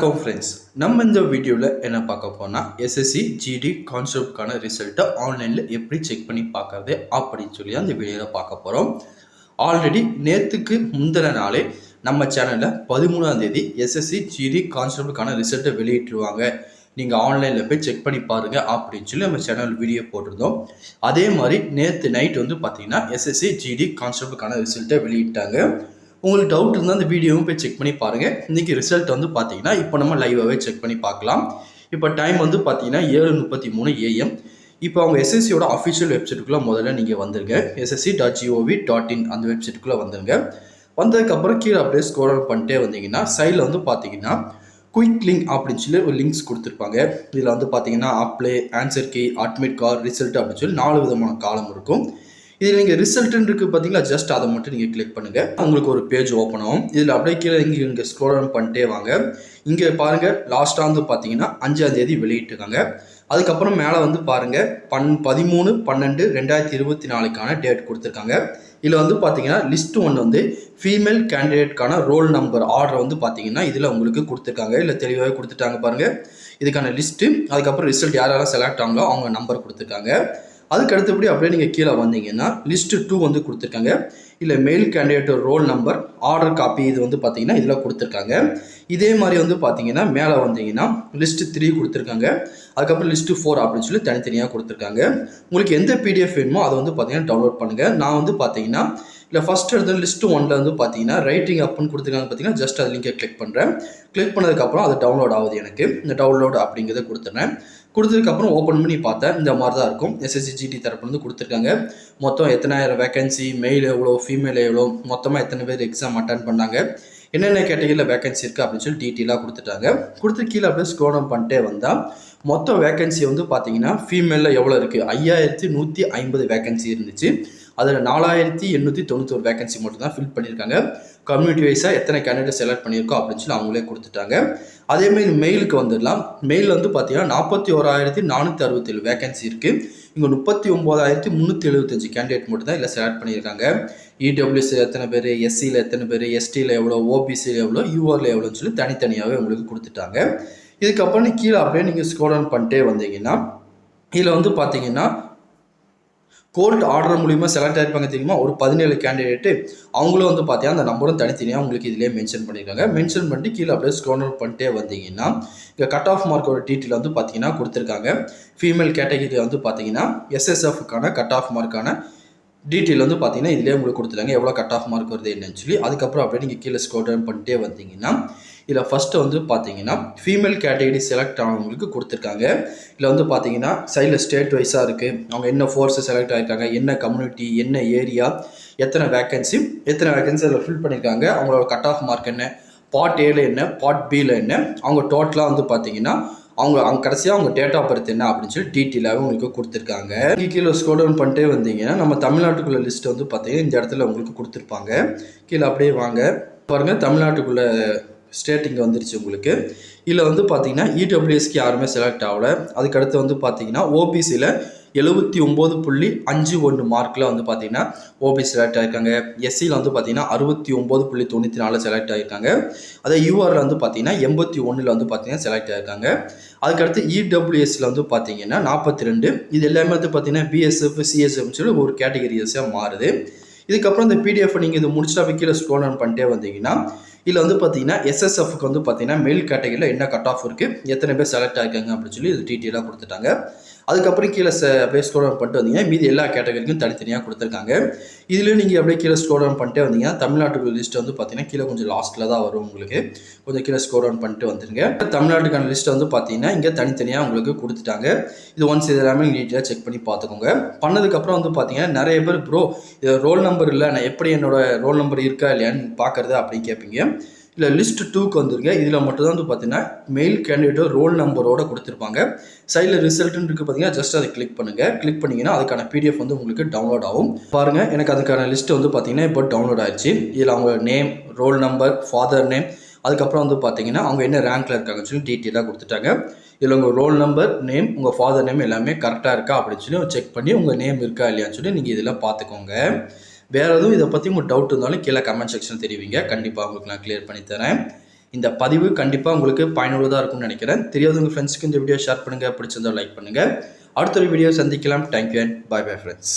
வணக்கம் ஃப்ரெண்ட்ஸ், நம்ம இந்த வீடியோவில் என்ன பார்க்க போனால் எஸ்எஸ்சி ஜிடி கான்செப்ட்கான ரிசல்ட்டை ஆன்லைனில் எப்படி செக் பண்ணி பார்க்கறது அப்படின்னு சொல்லி அந்த வீடியோவில் பார்க்க போகிறோம். ஆல்ரெடி நேற்றுக்கு முந்தின நாளே நம்ம சேனலில் 13ஆம் தேதி எஸ்எஸ்சி ஜிடி கான்செப்டுக்கான ரிசல்ட்டை வெளியிட்டுருவாங்க, நீங்கள் ஆன்லைனில் போய் செக் பண்ணி பாருங்கள் அப்படின்னு சொல்லி நம்ம சேனல் வீடியோ போட்டிருந்தோம். அதே மாதிரி நேற்று நைட் வந்து பார்த்தீங்கன்னா எஸ்எஸ்சி ஜிடி கான்செப்டுக்கான ரிசல்ட்டை வெளியிட்டாங்க. உங்களுக்கு டவுட் இருந்தால் அந்த வீடியோவும் போய் செக் பண்ணி பாருங்கள். இன்றைக்கி ரிசல்ட் வந்து பார்த்தீங்கன்னா இப்போ நம்ம லைவாகவே செக் பண்ணி பார்க்கலாம். இப்போ டைம் வந்து பார்த்தீங்கன்னா 7:33 AM. இப்போ அவங்க எஸ்எஸ்சியோட அஃபிஷியல் வெப்சைட்டுக்குள்ளே முதல்ல நீங்கள் வந்துருங்க. ssc.gov.in அந்த வெப்சைட்டுக்குள்ளே வந்துருங்க. வந்ததுக்கப்புறம் கீழே அப்படியே ஸ்க்ரோல் டவுன் பண்ணிட்டே வந்தீங்கன்னா சைடில் வந்து பார்த்தீங்கன்னா குயிக் லிங்க் அப்படின்னு சொல்லி ஒரு லிங்க்ஸ் கொடுத்துருப்பாங்க. இதில் வந்து பார்த்தீங்கன்னா apply, answer key, admit card, result அப்படின்னு சொல்லி 4 விதமான காலம் இருக்கும். இதில் நீங்கள் ரிசல்ட்டுன்னு இருக்குது பார்த்தீங்களா, ஜஸ்ட் அதை மட்டும் நீங்கள் கிளிக் பண்ணுங்கள். உங்களுக்கு ஒரு பேஜ் ஓப்பன் ஆகும். இதில் அப்படியே கீழே இங்கே ஸ்க்ரோல் டவுன் பண்ணிட்டே வாங்க. இங்கே பாருங்கள், லாஸ்ட்டாக வந்து பார்த்தீங்கன்னா 5ஆம் தேதி வெளியிட்டுருக்காங்க. அதுக்கப்புறம் மேலே வந்து பாருங்கள் 13/12/2024 டேட் கொடுத்துருக்காங்க. இதில் வந்து பார்த்தீங்கன்னா லிஸ்ட் 1 வந்து ஃபீமேல் கேண்டிடேட்கான ரோல் நம்பர் ஆர்டர் வந்து பார்த்தீங்கன்னா இதில் உங்களுக்கு கொடுத்துருக்காங்க. இல்லை தெளிவாகவே கொடுத்துட்டாங்க பாருங்கள், இதுக்கான லிஸ்ட்டு. அதுக்கப்புறம் ரிசல்ட் யாரெல்லாம் செலக்ட் ஆங்களோ அவங்க நம்பர் கொடுத்துருக்காங்க. அதுக்கு அடுத்தபடி அப்படியே நீங்கள் கீழே வந்தீங்கன்னா லிஸ்ட்டு 2 வந்து கொடுத்துருக்காங்க. இல்லை mail candidate roll number order copy இது வந்து பார்த்தீங்கன்னா இதில் கொடுத்துருக்காங்க. இதே மாதிரி வந்து பார்த்தீங்கன்னா மேலே வந்தீங்கன்னா லிஸ்ட்டு 3 கொடுத்துருக்காங்க. அதுக்கப்புறம் லிஸ்ட்டு 4 அப்படின்னு சொல்லி தனித்தனியாக கொடுத்துருக்காங்க. உங்களுக்கு எந்த பிடிஎஃப் வேணுமோ அதை வந்து பார்த்தீங்கன்னா டவுன்லோட் பண்ணுங்கள். நான் வந்து பார்த்தீங்கன்னா இல்லை ஃபஸ்ட் எடுத்து லிஸ்ட்டு 1 வந்து பார்த்தீங்கன்னா ரைட்டிங் அப்னு கொடுத்துருக்காங்க பார்த்தீங்கன்னா, ஜஸ்ட் அது லிங்கை கிளிக் பண்ணுறேன். கிளிக் பண்ணதுக்கப்புறம் அது டவுன்லோட் ஆகுது. எனக்கு இந்த டவுன்லோட் அப்படிங்கிறத கொடுத்துட்றேன். கொடுத்ததுக்கப்புறம் ஓப்பன் பண்ணி பார்த்தேன், இந்த மாதிரி தான் இருக்கும். எஸ்எஸ்சி ஜிடி தரப்புலேருந்து கொடுத்துருக்காங்க. மொத்தம் எத்தனாயிரம் வேகன்சி, மெயில் எவ்வளோ, ஃபீமேல் எவ்வளோ, மொத்தமாக எத்தனை பேர் எக்ஸாம் அட்டன் பண்ணாங்க, என்னென்ன கேட்டகரியில் வேகன்சி இருக்குது அப்படின்னு சொல்லி டீட்டெயிலாக கொடுத்துட்டாங்க. கொடுத்து கீழே அப்படியே ஸ்க்ரோல் டவுன் பண்ணிட்டே வந்தால் மொத்தம் வேகன்சி வந்து பார்த்தீங்கன்னா ஃபீமேலில் எவ்வளோ இருக்குது, 5150 வேகன்சி இருந்துச்சு. அதில் 4891 வேகன்சி மட்டும் தான் ஃபில் பண்ணியிருக்காங்க. கம்யூனிட்டி வைஸாக எத்தனை கேண்டிடேட் செலக்ட் பண்ணியிருக்கோம் அப்படின்னு சொல்லி அவங்களே கொடுத்துட்டாங்க. அதேமாதிரி மெயிலுக்கு வந்துடலாம். மெயில் வந்து பார்த்தீங்கன்னா 41,467 வேகன்சி இருக்குது. இங்கே 39,375 கேண்டிடேட் மட்டும் தான் இதில் செலக்ட் பண்ணியிருக்காங்க. இடபிள்யூஎஸ் எத்தனை பேர், எஸ்சியில் எத்தனை பேர், எஸ்டியில் எவ்வளோ, ஓபிசியில் எவ்வளோ, யூஆரில் எவ்வளோன்னு சொல்லி தனித்தனியாகவே உங்களுக்கு கொடுத்துட்டாங்க. இதுக்கப்புறம் கீழே அப்படியே நீங்கள் ஸ்க்ரோல் டவுன் பண்ணிட்டே வந்தீங்கன்னா இதில் வந்து பார்த்தீங்கன்னா கோர்ட் ஆர்டர் மூலிமா செலக்ட் ஆகிருப்பாங்க தெரியுமா, ஒரு 17 கேண்டிடேட்டு. அவங்களும் வந்து பார்த்தீங்கன்னா அந்த நம்பரும் தனித்தனியாக உங்களுக்கு இதிலே மென்ஷன் பண்ணியிருக்காங்க. மென்ஷன் பண்ணிட்டு கீழே அப்படியே ஸ்க்ரோல் டவுன் பண்ணிட்டே வந்தீங்கன்னா இங்கே கட் ஆஃப் மார்க்கோட டீட்டெயில் வந்து பார்த்தீங்கன்னா கொடுத்துருக்காங்க. ஃபீமேல் கேட்டகரி வந்து பார்த்தீங்கன்னா எஸ்எஸ்எஃப்க்கான கட் ஆஃப் மார்க்கான டீட்டெயில் வந்து பார்த்தீங்கன்னா இதிலே உங்களுக்கு கொடுத்துருக்காங்க, எவ்வளோ கட் ஆஃப் மார்க் வருது என்னன்னு சொல்லி. அதுக்கப்புறம் அப்படியே நீங்கள் கீழே ஸ்க்ரோல் டவுன் பண்ணிட்டே வந்தீங்கன்னா இதில் ஃபஸ்ட்டு வந்து பார்த்தீங்கன்னா ஃபீமேல் கேட்டகரி செலக்ட் ஆனவங்களுக்கு கொடுத்துருக்காங்க. இதில் வந்து பார்த்தீங்கன்னா சைடில் ஸ்டேட் வைஸாக இருக்குது, அவங்க என்ன ஃபோர்ஸை செலக்ட் ஆகிருக்காங்க, என்ன கம்யூனிட்டி, என்ன ஏரியா, எத்தனை வேகன்சி அதில் ஃபில் பண்ணியிருக்காங்க, அவங்களோட கட் ஆஃப் மார்க் என்ன, பார்ட் ஏல என்ன, பார்ட் பியில் என்ன, அவங்க டோட்டலாக வந்து பார்த்தீங்கன்னா அவங்க கடைசியாக அவங்க டேட் ஆஃப் பர்த் என்ன அப்படின்னு சொல்லி டீட்டெயிலாகவே உங்களுக்கு கொடுத்துருக்காங்க. இங்கே கீழே ஸ்க்ரோல் டவுன் பண்ணிட்டே வந்தீங்கன்னா நம்ம தமிழ்நாட்டுக்குள்ள லிஸ்ட் வந்து பார்த்தீங்கன்னா இந்த இடத்துல உங்களுக்கு கொடுத்துருப்பாங்க. கீழே அப்படியே வாங்க பாருங்கள், தமிழ்நாட்டுக்குள்ள ஸ்டேட் இங்கே வந்துருச்சு உங்களுக்கு. இதில் வந்து பார்த்தீங்கன்னா இடபிள்யூஎஸ்க்கு யாருமே செலக்ட் ஆகலை. அதுக்கடுத்து வந்து பார்த்தீங்கன்னா ஓபிசியில் 79.51 மார்க்கில் வந்து பார்த்தீங்கன்னா ஓபிசி செலக்ட் ஆகிருக்காங்க. எஸ்சியில் வந்து பார்த்தீங்கன்னா 69.94 செலக்ட் ஆகிருக்காங்க. அதே யூஆரில் வந்து பார்த்தீங்கன்னா 81 வந்து பார்த்தீங்கன்னா செலக்ட் ஆகிருக்காங்க. அதுக்கடுத்து இடபிள்யூஎஸ்சில் வந்து பார்த்தீங்கன்னா 42. இது எல்லாமே வந்து பார்த்தீங்கன்னா பிஎஸ்எஃப், சிஎஸ்எஃப்னு சொல்லி ஒரு கேட்டகரிஸாக மாறுது. இதுக்கப்புறம் இந்த பிடிஎஃப் நீங்கள் இது முடிச்சுட்டா கீழே ஸ்க்ரோல் டவுன் பண்ணிட்டே வந்தீங்கன்னா இதில் வந்து பார்த்தீங்கன்னா எஸ்எஸ்எஃப்க்கு வந்து பார்த்தீங்கன்னா மெயில் கேட்டகரியில் என்ன கட் ஆஃப் இருக்குது, எத்தனை பேர் செலக்ட் ஆகிருக்காங்க அப்படின்னு சொல்லி இது டீட்டெயிலாக கொடுத்துட்டாங்க. அதுக்கப்புறம் கீழே அப்படியே ஸ்க்ரோல் டவுன் பண்ணிட்டு வந்தீங்கன்னா மீதி எல்லா கேட்டகரிக்கும் தனித்தனியாக கொடுத்துருக்காங்க. இதுலேயும் நீங்கள் அப்படியே கீழே ஸ்க்ரோல் டவுன் பண்ணிட்டே வந்தீங்கன்னா தமிழ்நாட்டுக்கு லிஸ்ட் வந்து பார்த்தீங்கன்னா கீழே கொஞ்சம் லாஸ்ட்டில் தான் வரும். உங்களுக்கு கொஞ்சம் கீழே ஸ்க்ரோல் டவுன் பண்ணிட்டு வந்துருங்க. தமிழ்நாட்டுக்கான லிஸ்ட் வந்து பார்த்தீங்கன்னா இங்கே தனித்தனியாக உங்களுக்கு கொடுத்துட்டாங்க. இது ஒன்ஸ் இது எல்லாமே டீட்டெயிலாக செக் பண்ணி பார்த்துக்கோங்க. பண்ணதுக்கப்புறம் வந்து பார்த்தீங்கன்னா நிறைய பேர் ப்ரோ இது ரோல் நம்பர் இல்லை, நான் எப்படி என்னோட ரோல் நம்பர் இருக்கா இல்லையான்னு பார்க்குறது அப்படின்னு கேட்பீங்க. இல்லை லிஸ்ட் 2க்கு வந்துருங்க. இதில் மட்டும்தான் வந்து பார்த்தீங்கன்னா மெயில் கேண்டிடேட்டோ ரோல் நம்பரோட கொடுத்துருப்பாங்க. சைடில் ரிசல்ட்னு இருக்குது பார்த்தீங்கன்னா, ஜஸ்ட் அதை கிளிக் பண்ணுங்கள். கிளிக் பண்ணிங்கன்னா அதுக்கான பிடிஎஃப் வந்து உங்களுக்கு டவுன்லோட் ஆகும். பாருங்கள், எனக்கு அதுக்கான லிஸ்ட் வந்து பார்த்தீங்கன்னா இப்போ டவுன்லோட் ஆயிடுச்சு. இதில் அவங்க name, roll number, father name, அதுக்கப்புறம் வந்து பார்த்தீங்கன்னா அவங்க என்ன ரேங்க்கில் இருக்காங்கன்னு சொல்லி டீட்டெயிலாக கொடுத்துட்டாங்க. இதில் உங்கள் ரோல் நம்பர், நேம், உங்கள் ஃபாதர் நேம் எல்லாமே கரெக்டாக இருக்கா அப்படின்னு சொல்லி செக் பண்ணி உங்கள் நேம் இருக்கா இல்லையான்னு சொல்லி நீங்கள் இதில் பார்த்துக்கோங்க. வேறு எதுவும் இதை பற்றி உங்களுக்கு டவுட் இருந்தாலும் கீழே கமெண்ட் செக்ஷன் தெரிவிங்க. கண்டிப்பாக உங்களுக்கு நான் கிளியர் பண்ணி தரேன். இந்த பதிவு கண்டிப்பாக உங்களுக்கு பயனுள்ளதாக இருக்கும்னு நினைக்கிறேன். தெரியாதவங்க ஃப்ரெண்ட்ஸ்க்கு இந்த வீடியோ ஷேர் பண்ணுங்கள், பிடிச்சிருந்தா லைக் பண்ணுங்கள். அடுத்த ஒரு வீடியோ சந்திக்கலாம். Thank you and bye bye friends.